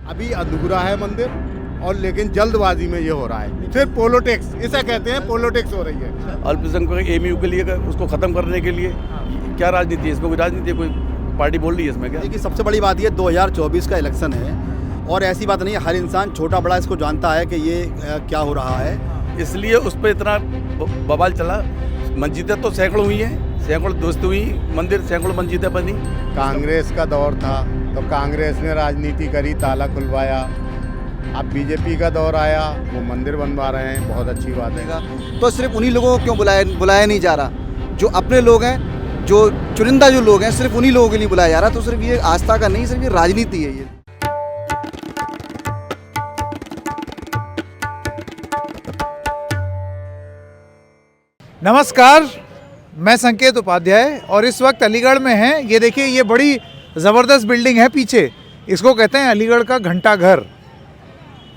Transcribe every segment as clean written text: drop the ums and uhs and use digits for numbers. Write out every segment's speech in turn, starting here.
अभी अधूरा है मंदिर, और लेकिन जल्दबाजी में ये हो रहा है। फिर पोलोटिक्स, इसे कहते हैं, पोलोटिक्स हो रही है। अल्पसंख्यक एमयू के लिए उसको खत्म करने के लिए क्या राजनीति है? इसमें कोई राजनीति है? कोई पार्टी बोल रही है इसमें क्या? देखिए, सबसे बड़ी बात ये 2024 का इलेक्शन है, और ऐसी बात नहीं है, हर इंसान छोटा बड़ा इसको जानता है कि ये क्या हो रहा है। इसलिए उस पर इतना बवाल चला। मस्जिदें तो सैकड़ों हुई हैं, सैकड़ों दोस्त हुई मंदिर, सैकड़ों मस्जिदें बनी। कांग्रेस का दौर था तो कांग्रेस ने राजनीति करी, ताला खुलवाया। अब बीजेपी का दौर आया, वो मंदिर बनवा रहे हैं, बहुत अच्छी बात है। तो सिर्फ उन्हीं लोगों को क्यों बुलाया नहीं जा रहा? जो अपने लोग हैं, जो चुनिंदा जो लोग हैं, सिर्फ उन्हीं लोगों के लिए बुलाया जा रहा। तो सिर्फ ये आस्था का नहीं, सिर्फ ये राजनीति है। ये नमस्कार, मैं संकेत उपाध्याय और इस वक्त अलीगढ़ में हैं। ये देखिए, ये बड़ी ज़बरदस्त बिल्डिंग है पीछे, इसको कहते हैं अलीगढ़ का घंटा घर।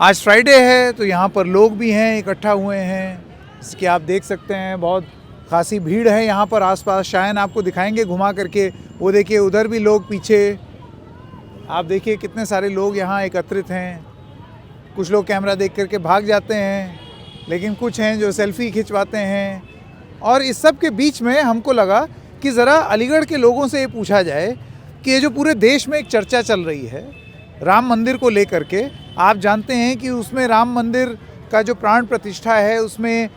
आज फ्राइडे है तो यहाँ पर लोग भी हैं, इकट्ठा हुए हैं। इसकी आप देख सकते हैं, बहुत खासी भीड़ है यहाँ पर आसपास। शायद आपको दिखाएंगे घुमा करके। वो देखिए, उधर भी लोग पीछे, आप देखिए कितने सारे लोग यहाँ एकत्रित हैं। कुछ लोग कैमरा देख करके भाग जाते हैं, लेकिन कुछ हैं जो सेल्फी खिंचवाते हैं। और इस सब के बीच में हमको लगा कि ज़रा अलीगढ़ के लोगों से ये पूछा जाए कि ये जो पूरे देश में एक चर्चा चल रही है राम मंदिर को लेकर के, आप जानते हैं कि उसमें राम मंदिर का जो प्राण प्रतिष्ठा है, उसमें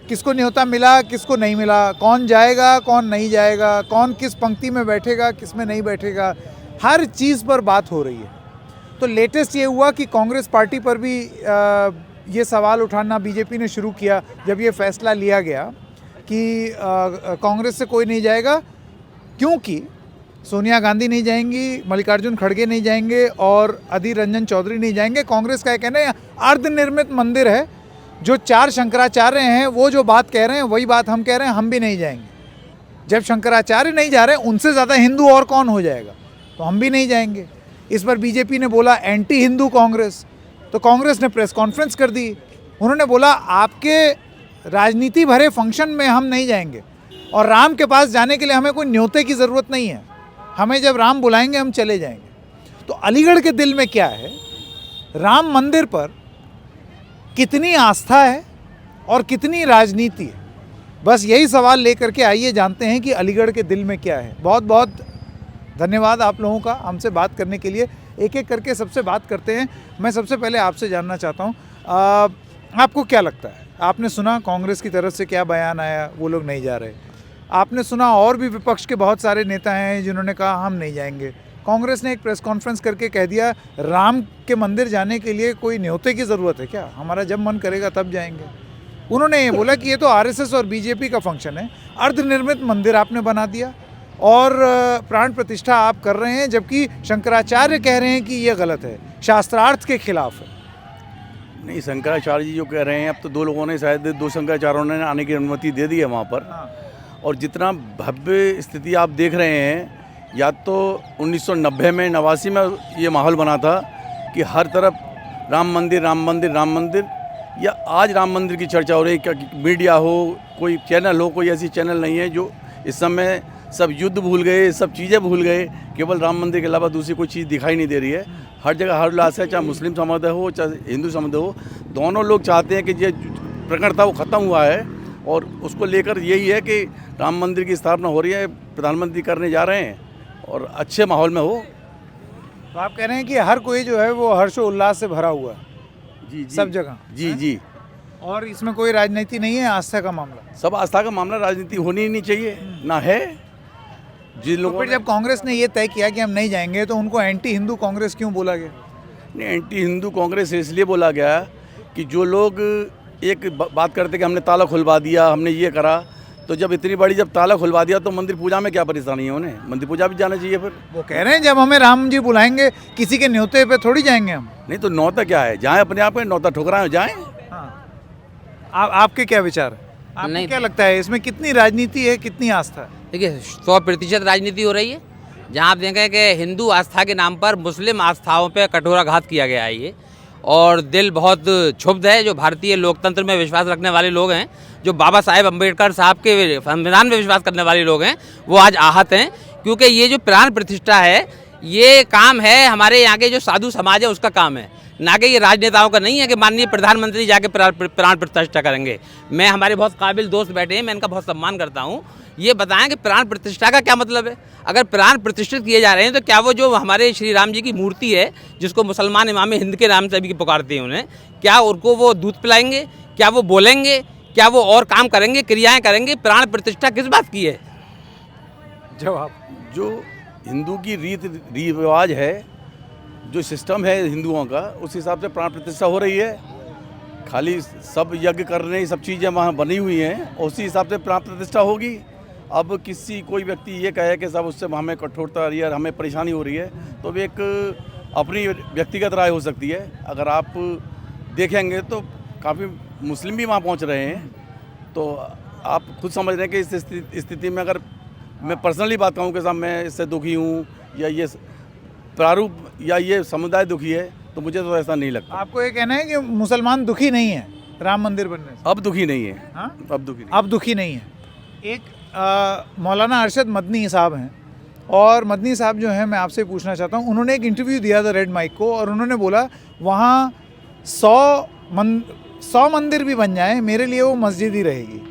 किसको न्योता मिला, किसको नहीं मिला, कौन जाएगा, कौन नहीं जाएगा, कौन किस पंक्ति में बैठेगा, किस में नहीं बैठेगा, हर चीज़ पर बात हो रही है। तो लेटेस्ट ये हुआ कि कांग्रेस पार्टी पर भी ये सवाल उठाना बीजेपी ने शुरू किया जब ये फैसला लिया गया कि कांग्रेस से कोई नहीं जाएगा, क्योंकि सोनिया गांधी नहीं जाएंगी, मल्लिकार्जुन खड़गे नहीं जाएंगे और अधीर रंजन चौधरी नहीं जाएंगे। कांग्रेस का कहना है अर्धनिर्मित मंदिर है, जो 4 शंकराचार्य हैं वो जो बात कह रहे हैं वही बात हम कह रहे हैं, हम भी नहीं जाएंगे। जब शंकराचार्य नहीं जा रहे, उनसे ज़्यादा हिंदू और कौन हो जाएगा, तो हम भी नहीं जाएंगे। इस पर बीजेपी ने बोला एंटी हिंदू कांग्रेस, तो कांग्रेस ने प्रेस कॉन्फ्रेंस कर दी। उन्होंने बोला आपके राजनीति भरे फंक्शन में हम नहीं जाएंगे, और राम के पास जाने के लिए हमें कोई न्योते की ज़रूरत नहीं है, हमें जब राम बुलाएंगे हम चले जाएंगे। तो अलीगढ़ के दिल में क्या है, राम मंदिर पर कितनी आस्था है और कितनी राजनीति है, बस यही सवाल लेकर के आइए जानते हैं कि अलीगढ़ के दिल में क्या है। बहुत बहुत धन्यवाद आप लोगों का हमसे बात करने के लिए। एक एक करके सबसे बात करते हैं। मैं सबसे पहले आपसे जानना चाहता हूँ, आपको क्या लगता है? आपने सुना कांग्रेस की तरफ से क्या बयान आया, वो लोग नहीं जा रहे। आपने सुना और भी विपक्ष के बहुत सारे नेता हैं जिन्होंने कहा हम नहीं जाएंगे। कांग्रेस ने एक प्रेस कॉन्फ्रेंस करके कह दिया राम के मंदिर जाने के लिए कोई न्योते की ज़रूरत है क्या, हमारा जब मन करेगा तब जाएंगे। उन्होंने ये बोला कि ये तो आरएसएस और बीजेपी का फंक्शन है। अर्धनिर्मित मंदिर आपने बना दिया और प्राण प्रतिष्ठा आप कर रहे हैं, जबकि शंकराचार्य कह रहे हैं कि ये गलत है, शास्त्रार्थ के खिलाफ है। नहीं, शंकराचार्य जी जो कह रहे हैं, अब तो 2 लोगों ने, शायद 2 शंकराचार्यों ने आने की अनुमति दे दी है वहाँ पर। और जितना भव्य स्थिति आप देख रहे हैं, या तो 1990 में 89 में ये माहौल बना था कि हर तरफ राम मंदिर राम मंदिर राम मंदिर, या आज राम मंदिर की चर्चा हो रही है। क्या मीडिया हो, कोई चैनल हो, कोई ऐसी चैनल नहीं है जो इस समय, सब युद्ध भूल गए, सब चीज़ें भूल गए, केवल राम मंदिर के अलावा दूसरी कोई चीज़ दिखाई नहीं दे रही है। हर जगह हर उल्लास है, चाहे मुस्लिम समुदाय हो चाहे हिंदू समुदाय हो, दोनों लोग चाहते हैं कि ये प्रकरण था वो ख़त्म हुआ है, और उसको लेकर यही है कि राम मंदिर की स्थापना हो रही है, प्रधानमंत्री करने जा रहे हैं और अच्छे माहौल में हो। तो आप कह रहे हैं कि हर कोई जो है वो हर्षोल्लास से भरा हुआ है जी, सब जगह। जी जी। और इसमें कोई राजनीति नहीं है, आस्था का मामला। सब आस्था का मामला, राजनीति होनी ही नहीं चाहिए, ना है। जिन तो लोगों फिर जब कांग्रेस ने ये तय किया कि हम नहीं जाएंगे, तो उनको एंटी हिंदू कांग्रेस क्यों बोला गया? ने एंटी हिंदू कांग्रेस इसलिए बोला गया कि जो लोग एक बात करते कि हमने ताला खुलवा दिया, हमने ये करा, तो जब इतनी बड़ी जब ताला खुलवा दिया तो मंदिर पूजा में क्या परेशानी है उन्हें? मंदिर पूजा भी जाना चाहिए। फिर वो कह रहे हैं जब हमें राम जी बुलाएंगे, किसी के न्योते पे थोड़ी जाएंगे हम। नहीं तो न्योता क्या है, जाएं अपने आप में, न्योता ठुकराएं जाएं। हाँ। आपके क्या विचार है? आपको क्या लगता है इसमें कितनी राजनीति है, कितनी आस्था है? देखिए, 100% राजनीति हो रही है। जहाँ आप देखें कि हिंदू आस्था के नाम पर मुस्लिम आस्थाओं पे कठोराघात किया गया है ये, और दिल बहुत क्षुब्ध है। जो भारतीय लोकतंत्र में विश्वास रखने वाले लोग हैं, जो बाबा साहेब अम्बेडकर साहब के संविधान में विश्वास करने वाले लोग हैं, वो आज आहत हैं, क्योंकि ये जो प्राण प्रतिष्ठा है ये काम है हमारे यहाँ के जो साधु समाज है उसका काम है, ना कि ये राजनेताओं का नहीं है कि माननीय प्रधानमंत्री जाके प्राण प्रतिष्ठा करेंगे। मैं हमारे बहुत काबिल दोस्त बैठे हैं, मैं इनका बहुत सम्मान करता हूँ। ये बताएं कि प्राण प्रतिष्ठा का क्या मतलब है। अगर प्राण प्रतिष्ठित किए जा रहे हैं तो क्या वो जो हमारे श्री राम जी की मूर्ति है, जिसको मुसलमान इमाम हिंद के नाम से अभी पुकारते हैं उन्हें, क्या उनको वो दूध पिलाएंगे, क्या वो बोलेंगे, क्या वो और काम करेंगे, क्रियाएं करेंगे? प्राण प्रतिष्ठा किस बात की है? जवाब। जो हिंदू की रीत रिवाज है, जो सिस्टम है हिंदुओं का, उस हिसाब से प्राण प्रतिष्ठा हो रही है। खाली सब यज्ञ कर रहे हैं, सब चीज़ें वहाँ बनी हुई हैं, उसी हिसाब से प्राण प्रतिष्ठा होगी। अब कोई व्यक्ति ये कहे कि सब उससे हमें कठोरता आ रही है, हमें परेशानी हो रही है, तो वो एक अपनी व्यक्तिगत राय हो सकती है। अगर आप देखेंगे तो काफ़ी मुस्लिम भी वहाँ पहुँच रहे हैं, तो आप खुद समझ रहे हैं कि इस स्थिति में अगर मैं पर्सनली बात कहूँ कि साहब मैं इससे दुखी हूँ या ये प्रारूप या ये समुदाय दुखी है, तो मुझे तो ऐसा नहीं लगता। आपको ये कहना है कि मुसलमान दुखी नहीं है राम मंदिर बनने से? अब दुखी नहीं है। हाँ? अब दुखी नहीं है। एक मौलाना अरशद मदनी साहब हैं, और मदनी साहब जो हैं, मैं आपसे पूछना चाहता हूँ, उन्होंने एक इंटरव्यू दिया था रेड माइक को, और उन्होंने बोला वहाँ 100 मंदिर भी बन जाएं, मेरे लिए वो मस्जिद ही रहेगी।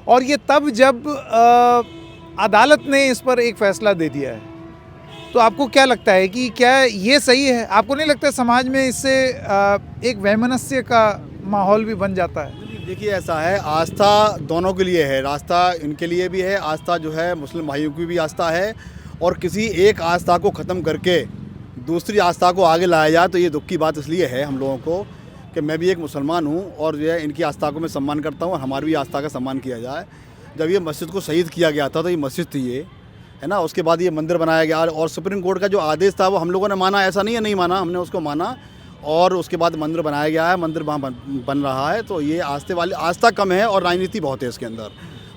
और ये तब जब अदालत ने इस पर एक फ़ैसला दे दिया है। तो आपको क्या लगता है कि क्या ये सही है? आपको नहीं लगता समाज में इससे एक वैमनस्य का माहौल भी बन जाता है? देखिए, ऐसा है, आस्था दोनों के लिए है, रास्ता इनके लिए भी है, आस्था जो है मुस्लिम भाइयों की भी आस्था है, और किसी एक आस्था को ख़त्म करके दूसरी आस्था को आगे लाया जाए तो ये दुख की बात इसलिए है हम लोगों को कि मैं भी एक मुसलमान हूँ और जो है इनकी आस्था को मैं सम्मान करता हूँ और हमारी भी आस्था का सम्मान किया जाए। जब ये मस्जिद को शहीद किया गया था तो ये मस्जिद थी, ये है ना, उसके बाद ये मंदिर बनाया गया, और सुप्रीम कोर्ट का जो आदेश था वो हम लोगों ने माना, ऐसा नहीं है नहीं माना, हमने उसको माना, और उसके बाद मंदिर बनाया गया है, मंदिर वहाँ बन रहा है। तो ये आस्था कम है और राजनीति बहुत है इसके अंदर।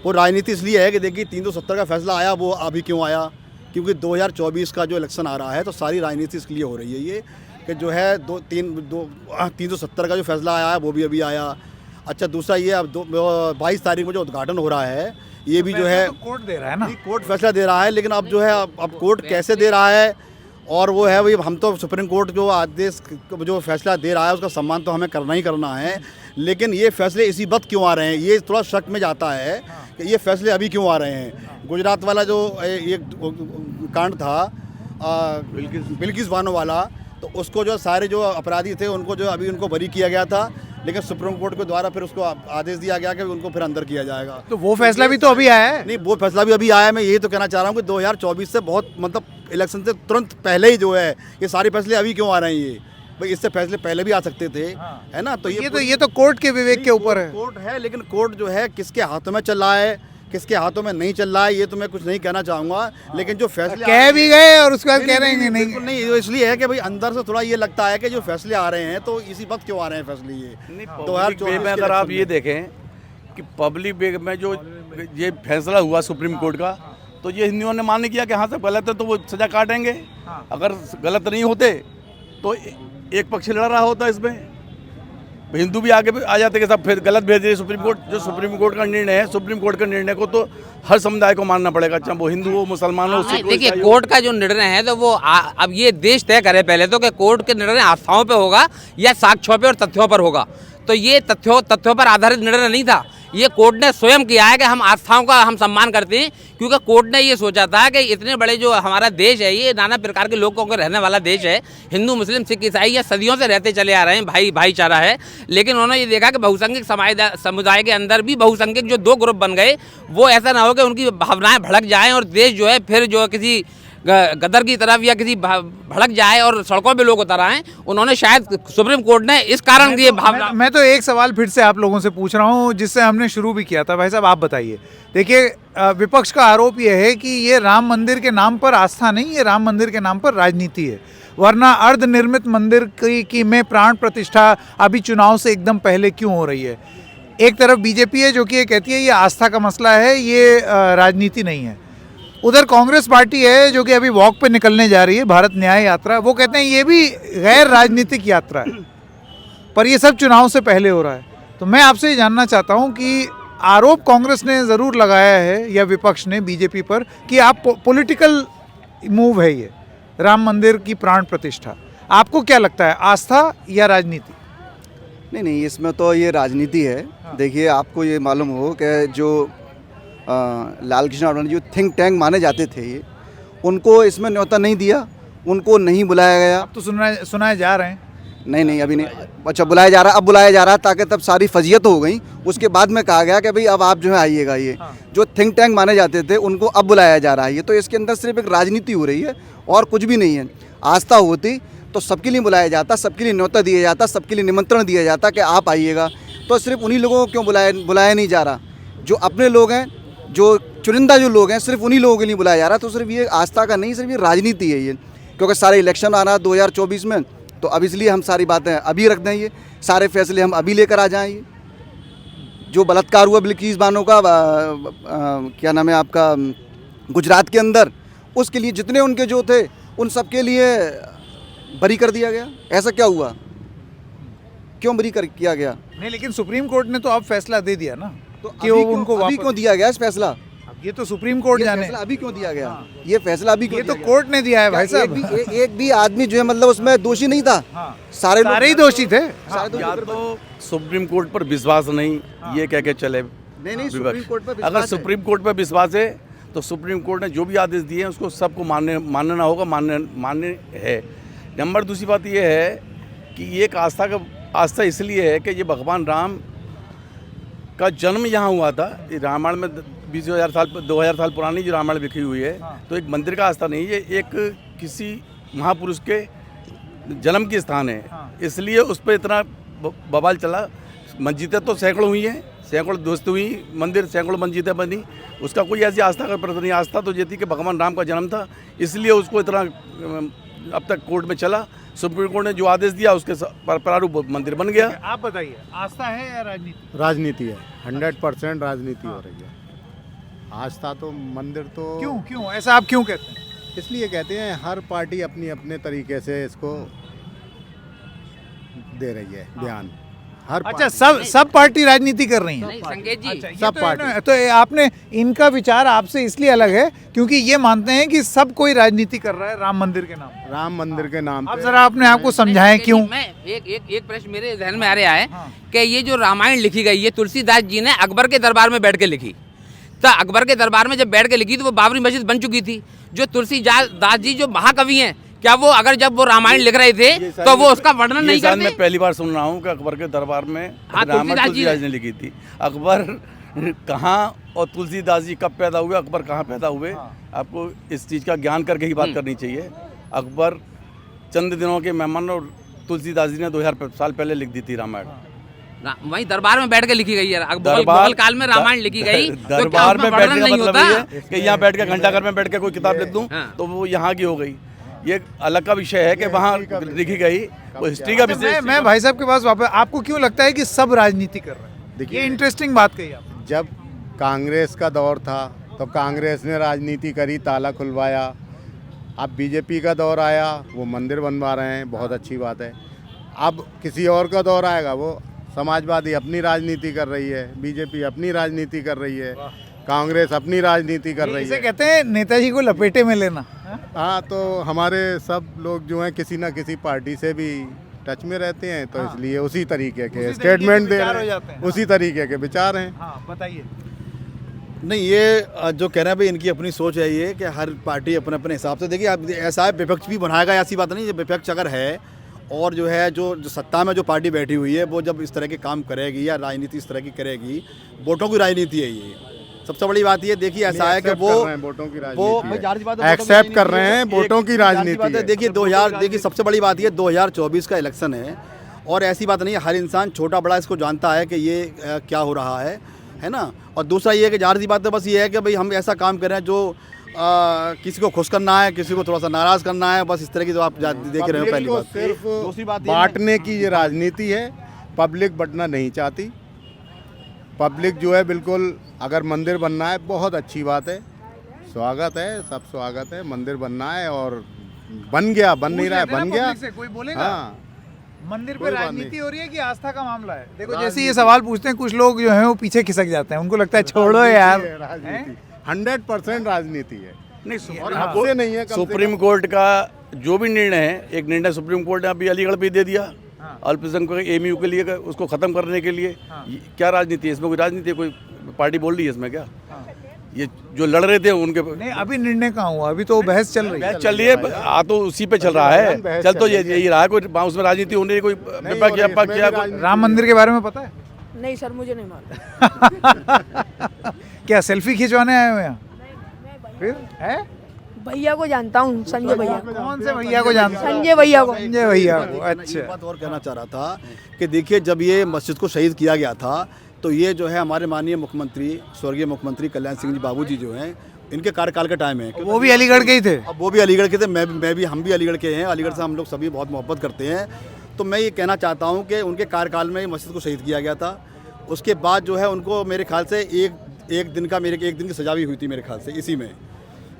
वो राजनीति इसलिए है कि देखिए 370 का फैसला आया, वो अभी क्यों आया? क्योंकि 2024 का जो इलेक्शन आ रहा है, तो सारी राजनीति इसके लिए हो रही है ये कि जो है 370 का जो फैसला आया है वो भी अभी आया। अच्छा, दूसरा ये अब 22 तारीख में जो उद्घाटन हो रहा है, ये भी जो है तो कोर्ट दे रहा है ना, कोर्ट फैसला दे रहा है, लेकिन अब जो है अब कोर्ट कैसे दे रहा है, और वो है भाई, हम तो सुप्रीम कोर्ट जो आदेश जो फैसला दे रहा है उसका सम्मान तो हमें करना ही करना है, लेकिन ये फैसले इसी वक्त क्यों आ रहे हैं, ये थोड़ा शक में जाता है कि ये फैसले अभी क्यों आ रहे हैं। गुजरात वाला जो ये कांड था बिल्किस बानो वाला, तो उसको जो सारे जो अपराधी थे उनको जो अभी उनको बरी किया गया था, लेकिन सुप्रीम कोर्ट के द्वारा फिर उसको आदेश दिया गया कि उनको फिर अंदर किया जाएगा। तो वो फैसला भी तो अभी आया है। नहीं, वो फैसला भी अभी आया है। मैं यही तो कहना चाह रहा हूँ कि 2024 से बहुत मतलब इलेक्शन से तुरंत पहले ही जो है ये सारे फैसले अभी क्यों आ रहे हैं? ये भाई इससे फैसले पहले भी आ सकते थे, है ना। तो ये तो कोर्ट के विवेक के ऊपर है। कोर्ट है, लेकिन कोर्ट जो है किसके हाथों में चल रहा है, किसके हाथों में नहीं चल रहा है, ये तो मैं कुछ नहीं कहना चाहूँगा, लेकिन जो फैसले कह भी गए और उसके बाद कह रहे हैं नहीं। नहीं, तो इसलिए है कि भाई अंदर से थोड़ा ये लगता है कि जो फैसले आ रहे हैं तो इसी वक्त क्यों आ रहे हैं फैसले ये 2024 में। अगर आप ये देखें कि पब्लिक वे में जो ये फैसला हुआ सुप्रीम कोर्ट का, तो ये हिंदुओं ने मान्य किया कि हाँ सब गलत है तो वो सजा काटेंगे। अगर गलत नहीं होते तो एक पक्ष लड़ रहा होता इसमें, हिंदू भी आगे आ जाते कि सब फिर गलत भेज दिए सुप्रीम कोर्ट। जो सुप्रीम कोर्ट का निर्णय है, सुप्रीम कोर्ट के निर्णय को तो हर समुदाय को मानना पड़ेगा, चाहे वो हिंदू हो, मुसलमान हो। देखिए, कोर्ट का जो निर्णय है तो वो अब ये देश तय करे पहले तो कि कोर्ट के निर्णय आस्थाओं पे होगा या साक्ष्यों पे और तथ्यों पर होगा। तो ये तथ्यों पर आधारित निर्णय नहीं था, ये कोर्ट ने स्वयं किया है कि हम आस्थाओं का हम सम्मान करते हैं, क्योंकि कोर्ट ने ये सोचा था कि इतने बड़े जो हमारा देश है, ये नाना प्रकार के लोगों को रहने वाला देश है, हिंदू मुस्लिम सिख ईसाई या सदियों से रहते चले आ रहे हैं, भाईचारा है। लेकिन उन्होंने ये देखा कि बहुसंख्यक समुदाय के अंदर भी बहुसंख्यक जो 2 ग्रुप बन गए, वो ऐसा ना हो कि उनकी भावनाएं भड़क जाएं और देश जो है फिर जो किसी गदर की तरफ या किसी भड़क जाए और सड़कों पे लोग उतर आए। उन्होंने शायद सुप्रीम कोर्ट ने इस कारण ये भावना। मैं तो एक सवाल फिर से आप लोगों से पूछ रहा हूँ जिससे हमने शुरू भी किया था। भाई साहब, आप बताइए। देखिए, विपक्ष का आरोप ये है कि ये राम मंदिर के नाम पर आस्था नहीं, ये राम मंदिर के नाम पर राजनीति है, वरना अर्धनिर्मित मंदिर की में प्राण प्रतिष्ठा अभी चुनाव से एकदम पहले क्यों हो रही है। एक तरफ बीजेपी है जो कि ये कहती है ये आस्था का मसला है, ये राजनीति नहीं है। उधर कांग्रेस पार्टी है जो कि अभी वॉक पे निकलने जा रही है, भारत न्याय यात्रा, वो कहते हैं ये भी गैर राजनीतिक यात्रा है, पर ये सब चुनाव से पहले हो रहा है। तो मैं आपसे ये जानना चाहता हूँ कि आरोप कांग्रेस ने ज़रूर लगाया है या विपक्ष ने बीजेपी पर कि आप पॉलिटिकल मूव है ये, राम मंदिर की प्राण प्रतिष्ठा। आपको क्या लगता है, आस्था या राजनीति? नहीं, इसमें तो ये राजनीति है। देखिए, आपको ये मालूम हो कि जो लाल कृष्ण आडवाणी जो थिंक टैंक माने जाते थे, ये उनको इसमें न्योता नहीं दिया, उनको नहीं बुलाया गया। अब तो सुनाए जा रहे हैं। नहीं, अभी नहीं। अच्छा, बुलाया जा रहा, अब बुलाया जा रहा, ताकि तब सारी फजीयत हो गई। उसके बाद में कहा गया कि भाई अब आप जो है आइएगा। ये जो थिंक टैंक माने जाते थे उनको अब बुलाया जा रहा है। ये तो इसके अंदर सिर्फ एक राजनीति हो रही है और कुछ भी नहीं है। आस्था होती तो सबके लिए बुलाया जाता, सबके लिए न्योता दिया जाता, सबके लिए निमंत्रण दिया जाता कि आप आइएगा। तो सिर्फ उन्हीं लोगों को क्यों बुलाया नहीं जा रहा? जो अपने लोग हैं, जो चुनिंदा जो लोग हैं, सिर्फ उन्हीं लोगों के लिए बुलाया जा रहा। तो सिर्फ ये आस्था का नहीं, सिर्फ ये राजनीति है ये। क्योंकि सारे इलेक्शन आ रहा है 2024 में, तो अब इसलिए हम सारी बातें अभी रख दें, ये सारे फैसले हम अभी लेकर आ जाएं। ये जो बलात्कार हुआ बिल्किस बानो का, क्या नाम है आपका, गुजरात के अंदर, उसके लिए जितने उनके जो थे उन सब के लिए बरी कर दिया गया। ऐसा क्या हुआ, क्यों बरी किया गया? नहीं, लेकिन सुप्रीम कोर्ट ने तो अब फैसला दे दिया ना, तो कि वो उनको अभी वापस, क्यों दिया गया इस फैसला? अब ये तो सुप्रीम कोर्ट ये जाने। फैसला अभी क्यों दिया गया? ये फैसला अभी क्यों ये तो दिया कोर्ट ने दिया है भाई गया? साहब। एक भी आदमी जो है मतलब उसमें दोषी नहीं था। हाँ। सारे सारे ही दोषी थे। या तो सुप्रीम कोर्ट पर विश्वास नहीं, ये कह के चले नहीं, सुप्रीम कोर्ट पर अगर सुप्रीम कोर्ट पर विश्वास है तो सुप्रीम कोर्ट ने जो भी आदेश दिए हैं उसको सबको मानना होगा, मान्य है। नंबर दूसरी बात ये है कि ये एक आस्था इसलिए है कि ये भगवान राम का जन्म यहाँ हुआ था। ये रामायण में 2000 साल पुरानी जो रामायण लिखी हुई है, तो एक मंदिर का आस्था नहीं, ये एक किसी महापुरुष के जन्म की स्थान है। इसलिए उस पर इतना बवाल चला। मस्जिदें तो सैकड़ों हुई हैं, सैकड़ों दोस्त हुई, मंदिर सैकड़ों मस्जिदें बनी, उसका कोई ऐसी आस्था का प्रश्न नहीं। आस्था तो ये थी कि भगवान राम का जन्म था, इसलिए उसको इतना अब तक कोर्ट में चला। सुप्रीम कोर्ट ने जो आदेश दिया उसके प्रारूप मंदिर बन गया। आप बताइए, आस्था है या राजनीति? राजनीति है, 100% राजनीति हो रही है। आस्था तो मंदिर तो क्यों ऐसा आप क्यों कहते हैं? इसलिए कहते हैं हर पार्टी अपनी अपने तरीके से इसको दे रही है बयान। हर अच्छा, सब पार्टी राजनीति कर रही है। नहीं संकेत जी, अच्छा, ये सब तो पार्टी। तो आपने इनका विचार आपसे इसलिए अलग है क्योंकि ये मानते हैं कि सब कोई राजनीति कर रहा है राम मंदिर के नाम पर। राम मंदिर के नाम आप पे जरा अपने आप को समझाएं संकेत जी, क्यों। मैं एक प्रश्न मेरे ध्यान में आ रहा है कि ये जो रामायण लिखी गई है तुलसीदास जी ने अकबर के दरबार में बैठ के लिखी। तो अकबर के दरबार में जब बैठ के लिखी तो वो बाबरी मस्जिद बन चुकी थी। जो तुलसीदास जी जो महाकवि हैं, क्या वो अगर जब वो रामायण लिख रहे थे तो वो उसका वर्णन नहीं करते? मैं पहली बार सुन रहा हूँ कि अकबर के दरबार में रामायण तुलसीदास ने लिखी थी। अकबर कहाँ और तुलसीदास जी कब पैदा हुए, अकबर कहाँ पैदा हुए, आपको इस चीज़ का ज्ञान करके ही बात करनी चाहिए। अकबर चंद दिनों के मेहमान और तुलसीदास जी ने 2000 साल पहले लिख दी थी रामायण। वहीं दरबार में बैठ के लिखी गई है। मुगल काल में रामायण लिखी गई तो क्या दरबार उसमें में बैठने वर्णन का नहीं मतलब होता? ये है कि यहाँ बैठ के घंटाघर में बैठ के कोई किताब लिख दूँ तो वो यहाँ की हो गई। ये अलग का विषय है कि वहाँ लिखी गई, वो हिस्ट्री का विषय। मैं भाई साहब के पास वापस, आपको क्यों लगता है कि सब राजनीति कर रहे हैं? देखिए, ये इंटरेस्टिंग बात कही आप। जब कांग्रेस का दौर था तो कांग्रेस ने राजनीति करी, ताला खुलवाया। अब बीजेपी का दौर आया, वो मंदिर बनवा रहे हैं, बहुत अच्छी बात है। अब किसी और का दौर आएगा, वो समाजवादी अपनी राजनीति कर रही है, बीजेपी अपनी राजनीति कर रही है, कांग्रेस अपनी राजनीति कर रही इसे है। कहते हैं नेताजी को लपेटे में लेना। हाँ, तो हमारे सब लोग जो हैं किसी ना किसी पार्टी से भी टच में रहते हैं, तो इसलिए उसी तरीके के स्टेटमेंट दे विचार हो रहे जाते हैं, हैं। उसी तरीके के विचार हैं। हाँ, बताइए। नहीं, ये जो कह रहे हैं भाई इनकी अपनी सोच है ये कि हर पार्टी अपने अपने हिसाब से। देखिए, आप ऐसा है, विपक्ष भी बनाएगा, ऐसी बात नहीं। विपक्ष अगर है और जो है जो सत्ता में जो पार्टी बैठी हुई है वो जब इस तरह के काम करेगी या राजनीति इस तरह की करेगी, वोटों की राजनीति है ये। सबसे बड़ी बात ये देखिए ऐसा है कि वो वोटों की एक्सेप्ट कर रहे हैं, वोटों की राजनीति है। देखिए देखिए सबसे बड़ी बात ये 2024 का इलेक्शन है और ऐसी बात नहीं है, हर इंसान छोटा बड़ा इसको जानता है कि ये क्या हो रहा है ना। और दूसरा ये है कि ज़ाहिर सी बात है, बस ये है कि भाई हम ऐसा काम कर रहे हैं जो किसी को खुश करना है, किसी को थोड़ा सा नाराज़ करना है, बस इस तरह की जो आप देख रहे हो। पहली बात सिर्फ दूसरी बात बांटने की ये राजनीति है, पब्लिक बंटना नहीं चाहती। पब्लिक जो है बिल्कुल, अगर मंदिर बनना है बहुत अच्छी बात है, स्वागत है, सब स्वागत है। मंदिर बनना है और बन गया, बन नहीं रहा है, बन गया। कोई बोलेगा हाँ, मंदिर पे कोई बात राजनीति नहीं। हो रही है कि आस्था का मामला है? देखो, जैसे ये सवाल पूछते हैं कुछ लोग जो हैं वो पीछे खिसक जाते हैं, उनको लगता है छोड़ो यार। राजनीति 100% राजनीति है। नहीं, और हमसे नहीं है, कम से सुप्रीम कोर्ट का जो भी निर्णय है, एक निर्णय सुप्रीम कोर्ट ने अभी अलीगढ़ पे दे दिया अल्पसंख्यक को एमयू के लिए, उसको ख़त्म करने के लिए। क्या राजनीति है इसमें? कोई राजनीति है? कोई पार्टी बोल रही है इसमें क्या? ये जो लड़ रहे थे उनके नहीं, अभी निर्णय कहाँ हुआ? अभी तो बहस चल रही है। चल रही है, तो उसी पे चल रहा है। चल तो यही रहा है, कोई उसमें राजनीति होने कोई विपक्ष किया। राम मंदिर के बारे में पता है? नहीं सर, मुझे नहीं मालूम। क्या सेल्फी खिंचवाने आए हो यहाँ? फिर है? भैया को जानता हूँ, संजय भैया। कौन से भैया को जानते हो? संजय भैया को। संजय भैया को। एक अच्छा, बात और कहना चाह रहा था कि देखिए, जब ये मस्जिद को शहीद किया गया था तो ये जो है हमारे माननीय मुख्यमंत्री, स्वर्गीय मुख्यमंत्री कल्याण सिंह जी बाबूजी जो हैं, इनके कार्यकाल का टाइम है। वो भी अलीगढ़ के ही थे। अब वो भी अलीगढ़ के थे, मैं भी, हम भी अलीगढ़ के हैं। अलीगढ़ से हम लोग सभी बहुत मोहब्बत करते हैं। तो मैं ये कहना चाहता हूँ कि उनके कार्यकाल में मस्जिद को शहीद किया गया था। उसके बाद जो है उनको मेरे ख्याल से एक दिन की सजा भी हुई थी मेरे ख्याल से इसी में।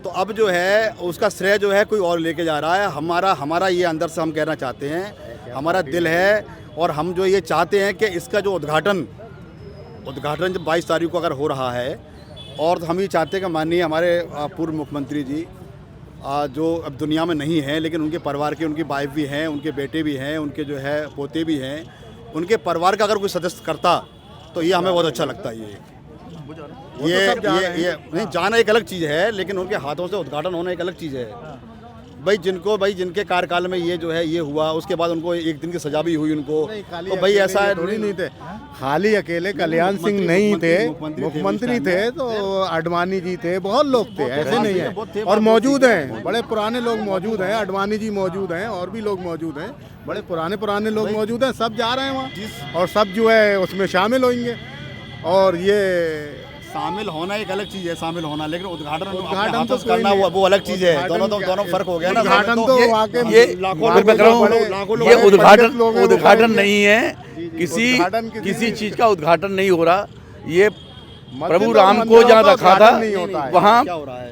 तो अब जो है उसका श्रेय जो है कोई और लेके जा रहा है। हमारा ये अंदर से हम कहना चाहते हैं, हमारा दिल है और हम जो ये चाहते हैं कि इसका जो उद्घाटन जब 22 तारीख को अगर हो रहा है, और हम ये चाहते हैं कि माननीय हमारे पूर्व मुख्यमंत्री जी जो अब दुनिया में नहीं हैं, लेकिन उनके परिवार के, उनकी वाइफ भी हैं, उनके बेटे भी हैं, उनके जो है पोते भी हैं, उनके परिवार का अगर कोई सदस्य करता तो ये हमें बहुत अच्छा लगता है। ये नहीं, जाना एक अलग चीज़ है, लेकिन उनके हाथों से उद्घाटन होना एक अलग चीज़ है। जिनके कार्यकाल में ये जो है ये हुआ, उसके बाद उनको एक दिन की सजा भी हुई उनको। तो भाई ऐसा थोड़ी नहीं थे, खाली अकेले कल्याण सिंह नहीं थे, मुख्यमंत्री थे, तो आडवाणी जी थे, बहुत लोग थे, ऐसे नहीं है। और मौजूद हैं, बड़े पुराने लोग मौजूद हैं, आडवाणी जी मौजूद हैं, और भी लोग मौजूद हैं, बड़े पुराने लोग मौजूद हैं। सब जा रहे हैं वहाँ और सब जो है उसमें शामिल होंगे। और ये शामिल होना एक अलग चीज़ है, शामिल होना, लेकिन उद्घाटन तो करना वो अलग चीज़ है। दोनों फर्क हो गया ना। उद्घाटन तो ये उद्घाटन नहीं है, किसी चीज़ का उद्घाटन नहीं हो रहा। ये प्रभु राम को जहाँ रखा था वहाँ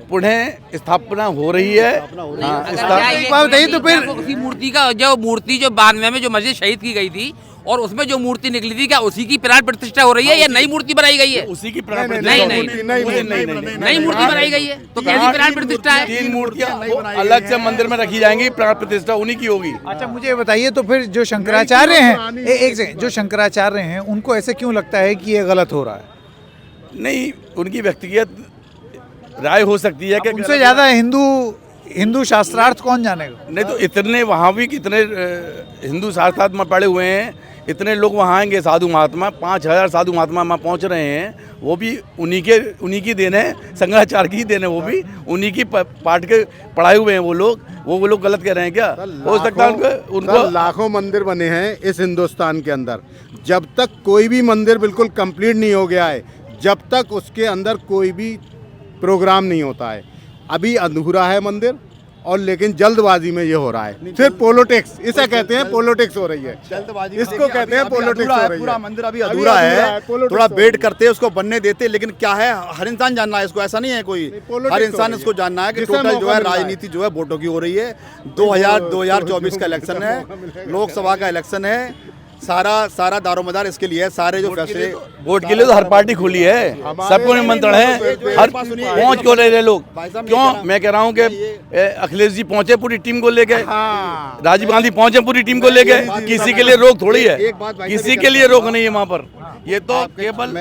पुनः स्थापना हो रही है। बताइए तो फिर उसी मूर्ति का जो 92 में जो मस्जिद शहीद की गई थी और उसमें जो मूर्ति निकली थी, क्या उसी की प्राण प्रतिष्ठा हो रही है या नई मूर्ति बनाई गई है? उसी की प्राण नहीं, नई मूर्ति बनाई गई है तो कैसी प्राण प्रतिष्ठा है? 3 मूर्तियाँ अलग से मंदिर में रखी जाएंगी, प्राण प्रतिष्ठा उन्हीं की होगी। अच्छा, मुझे बताइए तो फिर जो शंकराचार्य हैं, एक सेकंड, जो शंकराचार्य हैं उनको ऐसे क्यों लगता है कि ये गलत हो रहा है? नहीं, उनकी व्यक्तिगत राय हो सकती है कि उनसे ज़्यादा हिंदू शास्त्रार्थ कौन जानेगा? नहीं तो इतने वहाँ भी कितने हिंदू शास्त्रार्थ में पढ़े हुए हैं, इतने लोग वहाँ आएंगे साधु महात्मा, 5000 साधु महात्मा वहाँ पहुँच रहे हैं। वो भी उन्हीं की देन है, शंकराचार्य की देन है, वो भी उन्हीं की पाठ के पढ़ाए हुए हैं वो लोग गलत कह रहे हैं क्या? हो सकता है उनको लाखों मंदिर बने हैं इस हिंदुस्तान के अंदर। जब तक कोई भी मंदिर बिल्कुल कंप्लीट नहीं हो गया है, जब तक उसके अंदर कोई भी प्रोग्राम नहीं होता है, अभी अधूरा है मंदिर। और लेकिन जल्दबाजी में ये हो रहा है, सिर्फ पॉलिटिक्स, इसे कहते हैं पॉलिटिक्स हो रही है, इसको कहते हैं पॉलिटिक्स हो रही है। पूरा मंदिर अभी अधूरा है, थोड़ा वेट करते उसको बनने देते। लेकिन क्या है, हर इंसान जानना है इसको, ऐसा नहीं है कोई, हर इंसान इसको जानना है कि टोटल जो है राजनीति जो है वोटों की हो रही है। 2024 का इलेक्शन है, लोकसभा का इलेक्शन है, सारा दारोमदार इसके लिए है। सारे जो फैसले वोट के लिए तो हर पार्टी खुली है, सबको निमंत्रण है। हर पहुंच क्यों रहे लोग? क्यों? मैं कह रहा हूं कि अखिलेश जी पहुंचे पूरी टीम को लेके, राजीव गांधी पहुंचे पूरी टीम को लेके। किसी के लिए रोक थोड़ी है, किसी के लिए रोक नहीं है वहाँ पर। ये तो केवल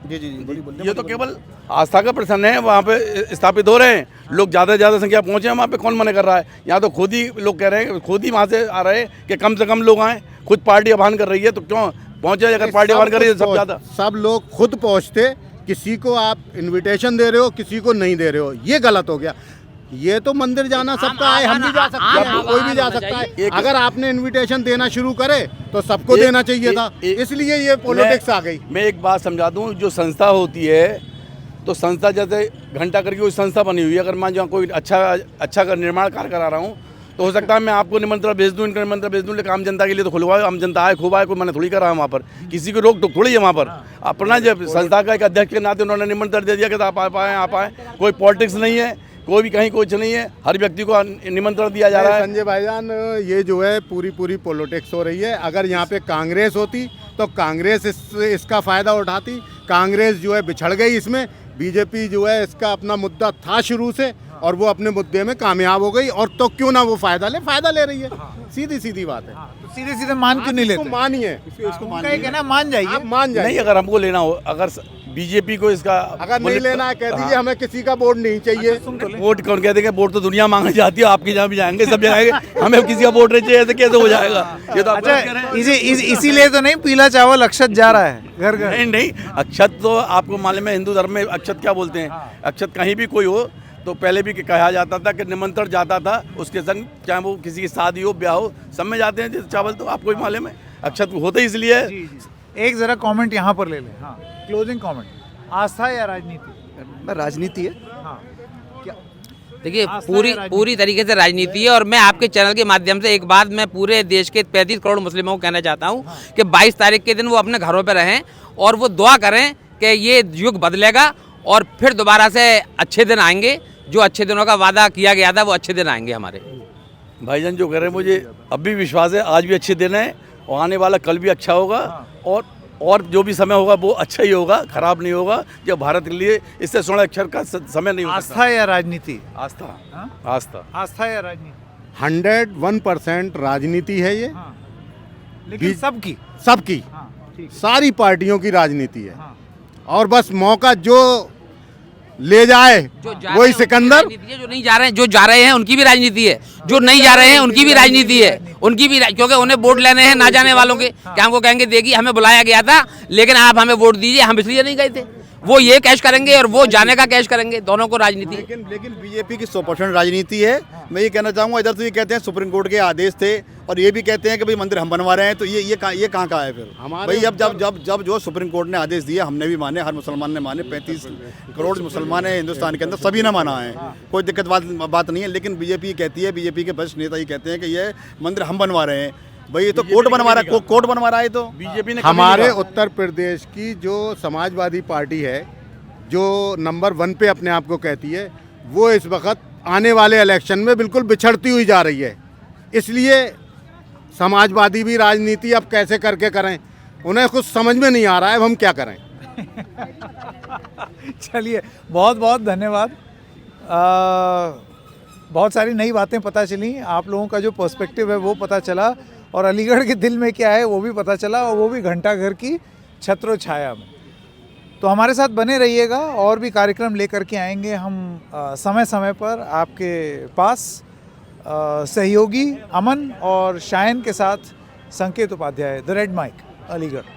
ये तो केवल आस्था का प्रश्न है। वहाँ पे स्थापित हो रहे हैं लोग, ज़्यादा से ज़्यादा संख्या पहुँचे हैं वहाँ पे, कौन मना कर रहा है? यहाँ तो खुद ही लोग कह रहे हैं, खुद ही वहाँ से आ रहे हैं कि कम से कम लोग आएँ। खुद पार्टी आह्वान कर रही है तो क्यों पहुँचे? अगर पार्टी आह्वान कर रही है सब ज़्यादा, सब लोग खुद पहुँचते। किसी को आप इन्विटेशन दे रहे हो, किसी को नहीं दे रहे हो, ये गलत हो गया। ये तो मंदिर जाना सबका है, हम भी जा सकते हैं, कोई भी जा सकता है। अगर आपने इनविटेशन देना शुरू करे तो सबको देना चाहिए था, इसलिए ये पॉलिटिक्स आ गई। मैं एक बात समझा दूं, जो संस्था होती है तो संस्था जैसे घंटा करके कोई संस्था बनी हुई है, अगर मैं जहाँ कोई अच्छा का निर्माण कार्य करा रहा हूँ तो हो सकता है मैं आपको निमंत्रण भेज दूँ, इनका निमंत्रण भेज दूँ, लेकिन आम जनता के लिए तो खुलवा, आम जनता आए खूब आए, कोई मैंने थोड़ी करा है वहाँ पर, किसी को रोक टोक थोड़ी है वहाँ पर। अपना जब संस्था का एक अध्यक्ष के नाते उन्होंने निमंत्रण दे दिया कि आप आए, कोई पॉलिटिक्स नहीं है, कोई भी कहीं कुछ नहीं है, हर व्यक्ति को निमंत्रण दिया जा रहा है। संजय भाईजान, ये जो है पूरी पॉलिटिक्स हो रही है। अगर यहाँ पे कांग्रेस होती तो कांग्रेस इसका फ़ायदा उठाती। कांग्रेस जो है बिछड़ गई इसमें, बीजेपी जो है इसका अपना मुद्दा था शुरू से, और वो अपने मुद्दे में कामयाब हो गई, और तो क्यों ना वो फायदा ले रही है। सीधी सीधी बात है। तो सीधे सीधे मान क्यों नहीं इसको लेते? मानिए, उनका ये कहना मान जाइए। आप मान जाइए। नहीं, अगर हमको लेना हो, अगर बीजेपी को इसका अगर नहीं लेना है कह दीजिए हमें किसी का वोट नहीं चाहिए। वोट कौन कहते हैं? वोट तो दुनिया मांगने जाती है, आपके जहाँ भी जाएंगे सब जगह हमें किसी का वोट नहीं चाहिए, ऐसे कैसे हो जाएगा? ये तो आप कह रहे हैं। अच्छा, इसीलिए तो नहीं पीला चावल अक्षत जा रहा है घर घर। नहीं नहीं, अक्षत तो आपको मालूम है हिंदू धर्म में अक्षत क्या बोलते हैं? अक्षत कहीं भी कोई हो तो पहले भी कहा जाता था कि निमंत्रण जाता था उसके संग, चाहे वो किसी की शादी हो ब्याह हो, सब में जाते हैं जैसे चावल, तो आपको भी मालूम है अक्षत होते ही इसलिए है। एक जरा कमेंट यहाँ पर ले लें। हाँ, क्लोजिंग कमेंट। आस्था या राजनीति? राजनीति है। हाँ, देखिए आस्था पूरी या राजनीति? पूरी तरीके से राजनीति है। और मैं आपके चैनल के माध्यम से एक बात मैं पूरे देश के 35 करोड़ मुस्लिमों को कहना चाहता हूँ कि 22 तारीख के दिन वो अपने घरों पर रहें और वो दुआ करें कि ये युग बदलेगा और फिर दोबारा से अच्छे दिन आएंगे। जो अच्छे दिनों का वादा किया गया था वो अच्छे दिन आएंगे हमारे। भाईजान जो कह रहे हैं मुझे अब भी विश्वास है, आज भी अच्छे दिन है और आने वाला कल भी अच्छा होगा, और जो भी समय होगा वो अच्छा ही होगा, खराब नहीं होगा। जो भारत के लिए इससे स्वर्ण अक्षर का समय नहीं होता। आस्था या राजनीति? आस्था। हाँ? आस्था। आस्था या राजनीति? 101% राजनीति है ये। हाँ, लेकिन सबकी। सबकी, हाँ, ठीक। सारी पार्टियों की राजनीति है। हाँ। और बस मौका जो ले जाए जो जा रहे वही हैं उनकी सिकंदर। राजनीति है, जो नहीं जा रहे हैं, जो जा रहे हैं उनकी भी राजनीति है, जो नहीं जा रहे हैं उनकी भी राजनीति है, उनकी भी क्योंकि उन्हें वोट लेने हैं ना जाने वालों के। क्या हमको कहेंगे देखिए हमें बुलाया गया था लेकिन आप हमें वोट दीजिए, हम इसलिए नहीं गए थे। वो ये कैश करेंगे और वो जाने का कैश करेंगे, दोनों को राजनीति है। लेकिन बीजेपी की 100% राजनीति है। मैं ये कहना चाहूँगा, इधर तो ये कहते हैं सुप्रीम कोर्ट के आदेश थे और ये भी कहते हैं कि भाई मंदिर हम बनवा रहे हैं, तो ये कहाँ का है फिर? भाई जब जो सुप्रीम कोर्ट ने आदेश दिए हमने भी माने, हर मुसलमान ने माने, 35 करोड़ मुसलमान है हिंदुस्तान के अंदर, सभी ने माना है, कोई दिक्कत बात नहीं है। लेकिन बीजेपी कहती है, बीजेपी के वरिष्ठ नेता ये कहते हैं कि ये मंदिर हम बनवा रहे हैं। भाई ये तो कोर्ट बनवा रहा है, कोर्ट बनवा रहा है। तो बीजेपी ने हमारे उत्तर प्रदेश की जो समाजवादी पार्टी है, जो नंबर 1 पे अपने आप को कहती है, वो इस वक्त आने वाले इलेक्शन में बिल्कुल बिछड़ती हुई जा रही है। इसलिए समाजवादी भी राजनीति अब कैसे करके करें, उन्हें कुछ समझ में नहीं आ रहा है, अब हम क्या करें। चलिए, बहुत बहुत धन्यवाद। बहुत सारी नई बातें पता चली, आप लोगों का जो पर्सपेक्टिव है वो पता चला, और अलीगढ़ के दिल में क्या है वो भी पता चला, और वो भी घंटाघर की छत्र छाया में। तो हमारे साथ बने रहिएगा, और भी कार्यक्रम लेकर के आएंगे हम समय समय पर आपके पास। सहयोगी अमन और शायन के साथ Sanket Upadhyay, the red mic, Aligarh.